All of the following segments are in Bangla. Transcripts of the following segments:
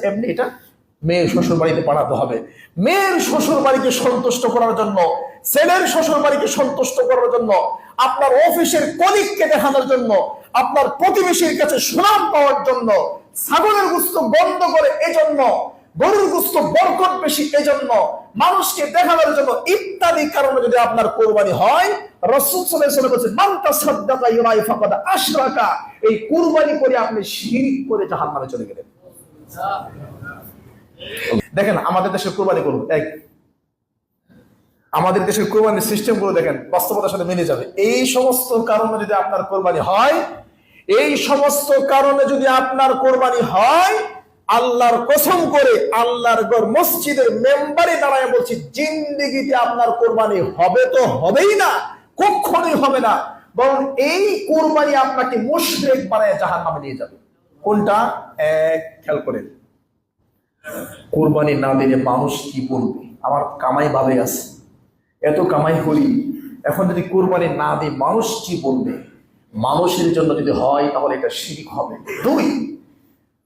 এমনি এটা মেয়ের শ্বশুর বাড়িতে পাঠাতে হবে। মেয়ের শ্বশুর বাড়িকে সন্তুষ্ট করার জন্য, ছেলের শ্বশুর বাড়িকে সন্তুষ্ট করার জন্য, আপনার অফিসের কলিগকে দেখানোর জন্য, আপনার প্রতিবেশীর কাছে সুনাম পাওয়ার জন্য, ছাগলের গোশত বন্ধ করে এজন্য, গরুর গোশত বরকত বেশি এজন্য, মানুষকে দেখানোর জন্য ইত্যাদি কারণে যদি আপনার কুরবানি হয়, রাসূল সাল্লাল্লাহু আলাইহি ওয়াসাল্লাম বলেছেন মান তাসাদদাকা ইউরাই ফাকাদ আশরাকা, এই কুরবানি করে আপনি শিরক করে জাহান্নামে চলে গেলেন। দেখেন আমাদের দেশের কুরবানি করুন, আমাদের দেশের কুরবানির সিস্টেম গুলো দেখেন, বাস্তবতার সাথে মিলে যাবে। এই সমস্ত কারণে যদি আপনার কুরবানি হয়, এই সমস্ত কারণে যদি আপনার কুরবানি হয়, আল্লাহর কসম করে আল্লাহর ঘর মসজিদের মেম্বারে দাঁড়ায় বলছি, জিন্দেগিতে আপনার কুরবানি হবে তো হবেই না, কখনোই হবে না, বরং এই কুরবানি আপনাকে মুশরিক বানায় জাহান্নামে নিয়ে যাবে। কোনটা? এক, খেয়াল করেন, কুরবানি না দিলে মানুষ কি বলবে? আমার কামাই ভাবে আছে, এত কামাই করি, এখন যদি কুরবানি না দিই মানুষ কি বলবে? মানুষের জন্য যদি হয় তাহলে এটা শিরক হবে। দুই,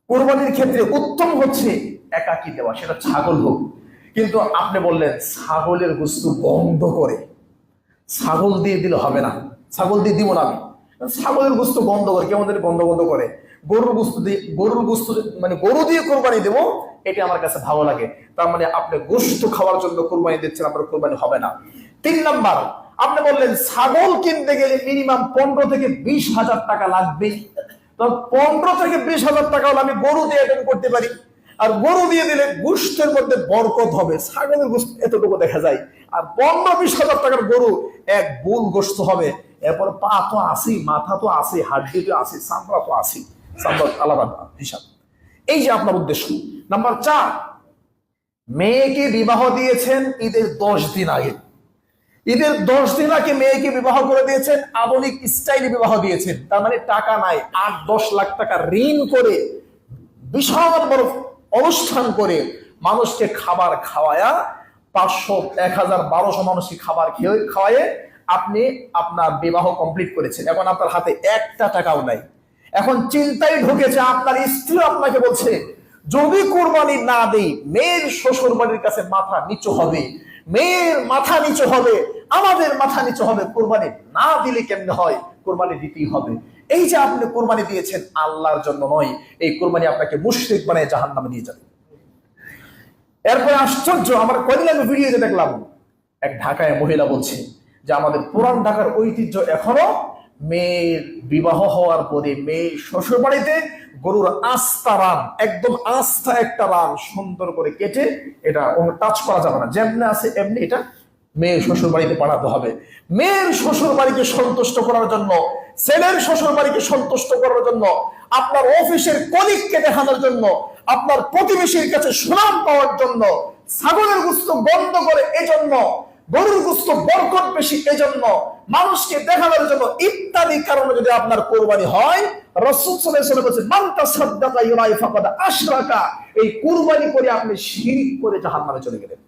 কুরবানির ক্ষেত্রে উত্তম হচ্ছে একাকী দেওয়া, সেটা ছাগল হোক। কিন্তু আপনি বললেন ছাগলের গোশত বন্ধ করে, ছাগল দিয়ে দিলে হবে না, ছাগল দিয়ে দিব না আমি, ছাগলের গোশত বন্ধ করে, কেমন যদি বন্ধ করে গরুর গোশত দিয়ে, মানে গরু দিয়ে কোরবানি দেবো, এটা আমার কাছে ভালো লাগে। তার মানে আপনি গোশত খাওয়ার জন্য কোরবানি দিচ্ছেন, আপনার কোরবানি হবে না। তিন নাম্বার, আপনি বললেন ছাগল কিনতে গেলে মিনিমাম 15 থেকে 20,000 টাকা লাগবে। তো 15 থেকে 20,000 টাকা হলে আমি গরু দিয়ে অ্যাটেন্ড করতে পারি, আর গরু দিয়ে দিলে গোশতের মধ্যে বরকত হবে। ছাগলের গোশত এতটুকু দেখা যায়, আর 15-20,000 টাকার গরু এক বুল গোশত হবে। এরপর পা তো আসি, মাথা তো আসি, হাড্ডি তো আসি, চামড়া তো আসি, চামড়া আলাদা হিসাব। এই যে আপনার উদ্দেশ্য। নাম্বার 4, মেয়েকে বিবাহ দিয়েছেন ঈদের 10 দিন আগে, ঈদের 10 দিন আগে মেয়েকে বিবাহ করে দিয়েছেন, আধুনিক স্টাইলে বিবাহ দিয়েছেন। তার মানে টাকা নাই, 8-10 লাখ টাকা ঋণ করে বিশাল বড় অনুষ্ঠান করে মানুষকে খাবার খাওয়ায়া, 500, 1000, 1200 মানুষকে খাবার খাওয়ায়ে আপনি আপনার বিবাহ কমপ্লিট করেছেন। এখন আপনার হাতে একটা টাকাও নাই। এখন চিন্তায় ঢুকেছে, আপনার স্ত্রী আপনাকে বলছে যদি কুরবানি না দেই মেয়ের শ্বশুর বাড়ির কাছে মাথা নিচু হবে, মেয়ের মাথা নিচু হবে, আমাদের মাথা নিচু হবে, কুরবানি না দিলে কেমনে হয়? কুরবানি দিতেই হবে। এই যে আপনি কুরবানি দিয়েছেন আল্লাহর জন্য নয়, এই কুরবানি আপনাকে মুশরিক বানায় জাহান্নামে নিয়ে যাবে। এরপরে আশ্চর্য, আমার কয়দিন আগে ভিডিওতে দেখলাম এক ঢাকায় মহিলা বলছে যে আমাদের পুরান ঢাকার ঐতিহ্য এখনো মেয়ের বিবাহ হওয়ার পরে মেয়ের শ্বশুর বাড়িতে গরুর আস্তা রান, একদম আস্থা একটা রান সুন্দর করে কেটে, এটা টাচ করা যাবে না, যেমনি আছে এমনি এটা মেয়ের শ্বশুর বাড়িতে পাঠাতে হবে। মেয়ের শ্বশুর বাড়িকে সন্তুষ্ট করার জন্য, ছেলের শ্বশুর বাড়িকে সন্তুষ্ট করার জন্য, আপনার অফিসের কলিগকে দেখানোর জন্য, আপনার প্রতিবেশীর কাছে সুনাম পাওয়ার জন্য, ছাগলের গোশত বন্ধ করে এজন্য, গরুর গোশত বরকত বেশি এজন্য, মানুষকে দেখানোর জন্য ইত্যাদি কারণে যদি আপনার কুরবানি হয়, রাসূল সাল্লাল্লাহু আলাইহি ওয়াসাল্লাম বলেছেন মান তাসাদদাকা ইউরাই ফাকাদ আশরাকা, এই কুরবানি করে আপনি শিরক করে জাহান্নামে চলে গেলেন।